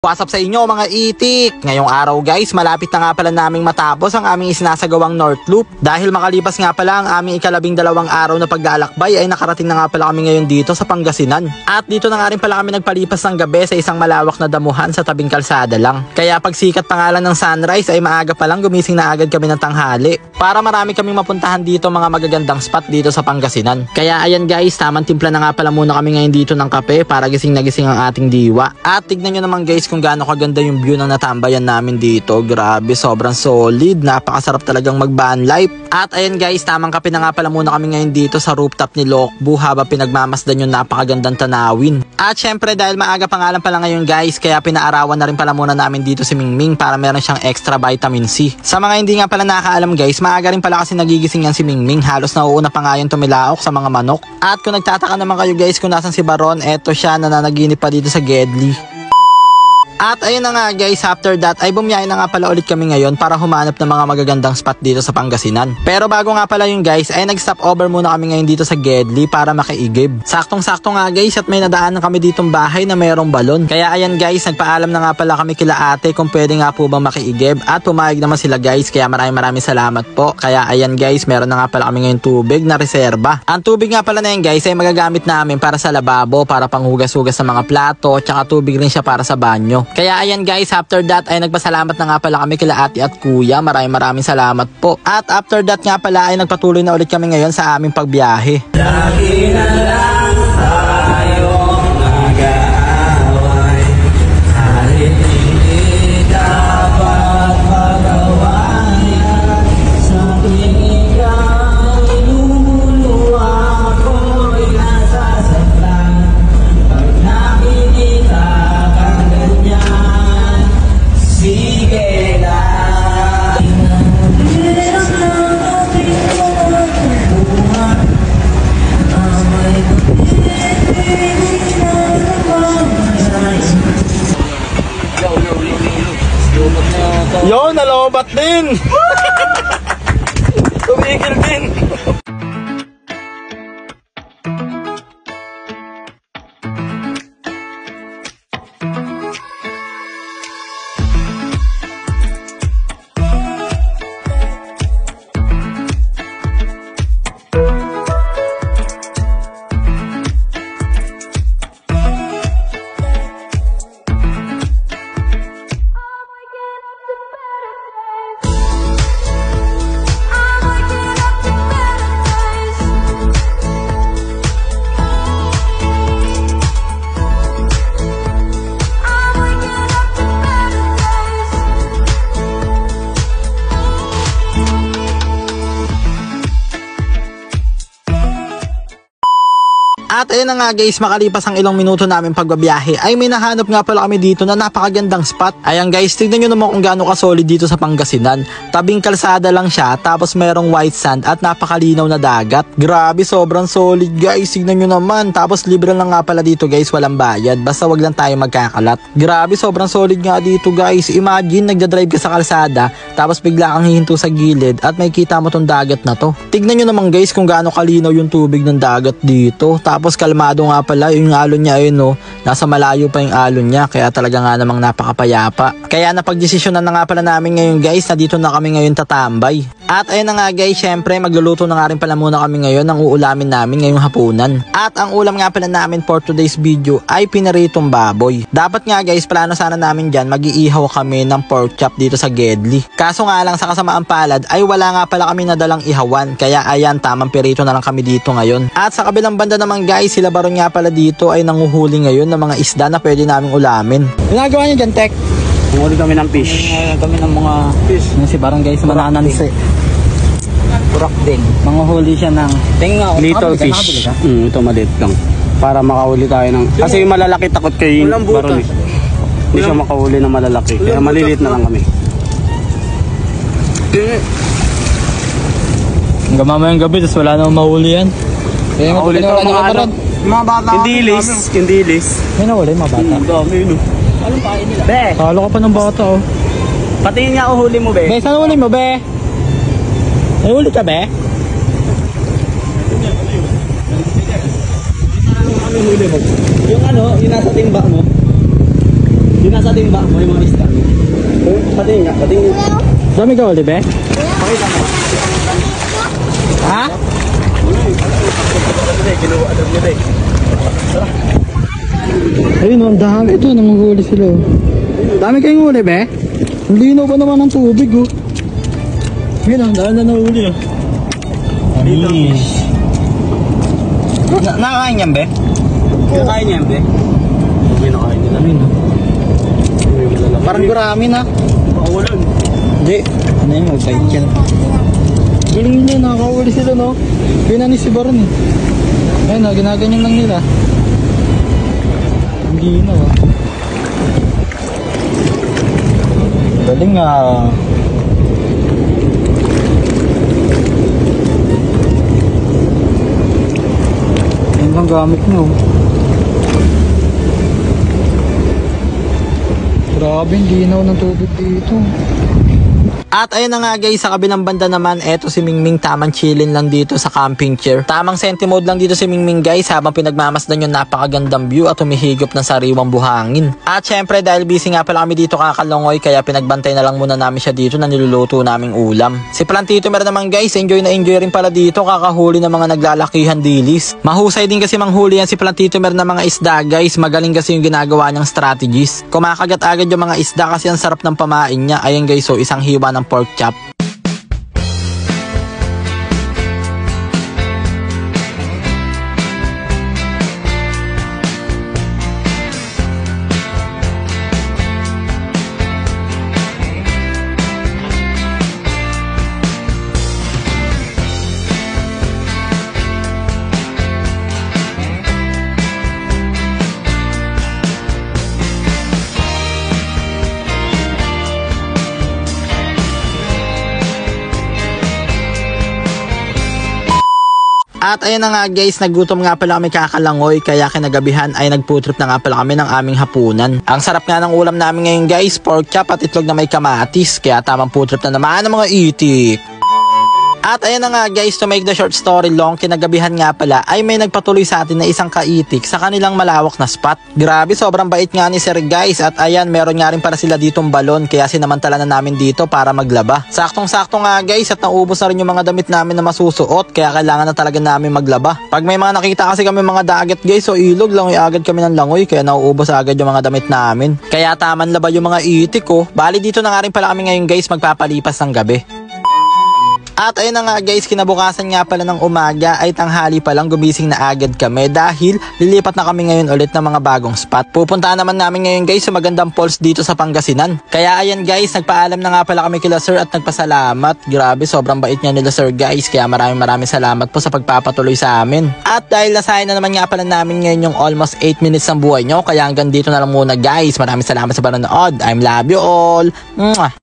What's up sa inyo mga itik? Ngayong araw guys, malapit na nga pala naming matapos ang aming isinasagawang North Loop. Dahil makalipas nga pala ang aming ika-12 araw na paglalakbay ay nakarating na nga pala kami ngayon dito sa Pangasinan. At dito na nga rin pala kami nagpalipas ng gabi sa isang malawak na damuhan sa tabing kalsada lang. Kaya pagsikat pa nga lang ng sunrise ay maaga pa lang gumising na agad kami ng tanghali. Para marami kaming mapuntahan dito mga magagandang spot dito sa Pangasinan. Kaya ayan guys, tamang timpla na nga pala muna kami ngayon dito ng kape para gising na gising ang ating diwa. At tignan nyo naman guys kung gaano kaganda yung view ng natambayan namin dito. Grabe, sobrang solid. Napakasarap talagang mag-van life. At ayan guys, tamang kape na nga pala muna kami ngayon dito sa rooftop ni Lokbu habang pinagmamasdan yung napakagandang tanawin. At syempre dahil maaga pa nga lang pala ngayon guys, kaya pinaarawan na rin pala muna namin dito si Mingming para meron siyang extra vitamin C. Sa mga hindi nga pala nakakaalam guys, maaga rin pala kasi nagigising yan si Mingming. Halos nauuna pa nga yung tumilaok sa mga manok. At kung nagtataka naman kayo guys kung nasan si Baron, eto siya, nananaginip pa dito sa Gedli. At ayun na nga guys, after that ay bumiyahe na nga pala ulit kami ngayon para humanap ng mga magagandang spot dito sa Pangasinan. Pero bago nga pala yun guys, ay nag-stop over muna kami ngayon dito sa Gedli para makiigib. Saktong-sakto nga guys at may nadaanan kami ditong bahay na mayroong balon. Kaya ayan guys, nagpaalam na nga pala kami kila ate kung pwede nga po bang makiigib. At pumayag naman sila guys, kaya maraming salamat po. Kaya ayan guys, meron na nga pala kami ngayon tubig na reserba. Ang tubig nga pala na yun guys ay magagamit namin para sa lababo, para panghugas-hugas sa mga plato, tsaka tubig rin siya para sa banyo. Kaya ayan guys, after that ay nagpasalamat na nga pala kami kila ate at kuya. Maraming salamat po. At after that nga pala ay nagpatuloy na ulit kami ngayon sa aming pagbiyahe. Lagi na lang tayong nag-aaway, kahit hindi dapat magawa yan. Sa tuwing ikaw inuluwa ako'y nasasaktan. Pag nakikita kang ganyan, sige lang. Yo, nalobat din! Tumigil din! At ayun na nga guys, makalipas ang ilang minuto namin pagbabiyahe ay may nahanap nga pala kami dito na napakagandang spot. Ayan guys, tignan nyo naman kung gaano kasolid dito sa Pangasinan. Tabing kalsada lang siya, tapos merong white sand at napakalinaw na dagat. Grabe, sobrang solid guys, tignan nyo naman. Tapos libre lang nga pala dito guys, walang bayad. Basta wag lang tayo magkakalat. Grabe, sobrang solid nga dito guys. Imagine, nagdadrive ka sa kalsada, tapos bigla kang hihinto sa gilid at may kita mo tong dagat na to. Tignan nyo naman guys kung gaano kalinaw yung tubig ng dagat dito. Tapos kalmado nga pala yung alon niya, ayun no, nasa malayo pa yung alon niya, kaya talaga nga namang napakapayapa. Kaya napagdesisyonan na nga pala namin ngayon guys na dito na kami ngayon tatambay. At ayun na nga guys, syempre magluluto na nga rin pala muna kami ngayon ng uulamin namin ngayong hapunan. At ang ulam nga pala namin for today's video ay pinaritong baboy. Dapat nga guys, plano sana namin dyan mag-iihaw kami ng pork chop dito sa Gedli. Kaso nga lang sa kasamaang palad ay wala nga pala kami nadalang ihawan, kaya ayan, tamang pirito na lang kami dito ngayon. At sa kabilang banda naman guys, sila Baron nga pala dito ay nanguhuli ngayon ng mga isda na pwede naming ulamin. Ginagawa niyo dyan, Tek? Huli kami ng fish. Kami ng mga fish. Si Baron guys, mananansi. Kurak din. Manguhuli siya ng little fish. Ito maliit lang. Para makahuli tayo ng... Kasi yung malalaki takot kay Baron eh. Hindi siya makahuli ng malalaki. Kaya maliliit na lang kami. Hanggang mamayang gabi, tapos wala namang mahuli yan. Kaya mahuli ito mga ano. Mga bata. Kindilis. May nahuli mga bata. Dami yun. Anong pain nila? Be! Kala ka pa ng bata oh. Patingin nga uhuli mo, Be. Be, saan huli mo, Be? May huli ka, Be? Yung ano, yung nasa timba mo. Di nasa ating ba? May mga isda. Patingin nga, patingin. Dami ka ulit, be? Pakita mo. Ha? Ayun, ang dami. Ito, nanguhuli sila. Dami kayong huli, be? Ang linaw pa naman ng tubig, oh. Yun, ang dami na nahuli, oh. Nakakain yan, be? Kinakain niya, be? Hindi nakain nila. Parang gurami na. Makawalan. Hindi. Ano yun, mag-bite yan. Galing nyo, nakakahuli sila, no? Pinanis si Baron, eh. Ayun, oh, ginaganyan lang nila. Ang ginaw, ah. Galing, ah. Yan lang gamit nyo. Grabe, ang ginaw ng tubig dito. At ayun na nga guys, sa kabilang banda naman, eto si Mingming tamang chillin lang dito sa camping chair. Tamang senti mode lang dito si Mingming guys habang pinagmamasdan yung napakagandang view at humihigop ng sariwang buhangin. At syempre dahil busy nga pala kami dito kakalongoy kaya pinagbantay na lang muna namin siya dito na niluluto naming ulam. Si Plantito meron naman guys, enjoy na enjoy rin pala dito kakahuli ng mga naglalakihan dilis. Mahusay din kasi manghuli yan si Plantito meron ng mga isda guys, magaling kasi yung ginagawa niyang strategies. Kumakagat agad yung mga isda kasi ang sarap ng pamain niya. Ayun guys, so isang hiwa ng pork chop. At ayun na nga guys, nagutom nga pala kami kakalangoy kaya kinagabihan ay nagputrip na nga pala kami ng aming hapunan. Ang sarap nga ng ulam namin ngayon guys, pork chop at itlog na may kamatis kaya tamang putrip na naman ng mga itik. At ayan na nga guys, to make the short story long, kinagabihan nga pala ay may nagpatuloy sa atin na isang kaitik sa kanilang malawak na spot. Grabe, sobrang bait nga ni Sir guys. At ayan, meron nga rin para sila ditong balon kaya sinamantala na namin dito para maglaba. Saktong-sakto nga guys at naubos na rin yung mga damit namin na masusuot kaya kailangan na talaga namin maglaba. Pag may mga nakita kasi kami mga dagat guys o ilog, langoy agad kami ng langoy kaya nauubos agad yung mga damit namin. Kaya taman laba yung mga itik ko. Bali dito na nga rin pala kami ngayon guys, magpapalipas ng gabi. At ayun na nga guys, kinabukasan nga pala ng umaga ay tanghali pa lang gumising na agad kami dahil lilipat na kami ngayon ulit ng mga bagong spot. Pupuntahan naman namin ngayon guys sa magandang falls dito sa Pangasinan. Kaya ayan guys, nagpaalam na nga pala kami kila Sir at nagpasalamat. Grabe, sobrang bait niya nila Sir guys, kaya maraming salamat po sa pagpapatuloy sa amin. At dahil nasahin na naman nga pala namin ngayon yung almost 8 minutes ng buhay nyo, kaya hanggang dito na lang muna guys. Maraming salamat sa panonood. I'm love you all. Mwah!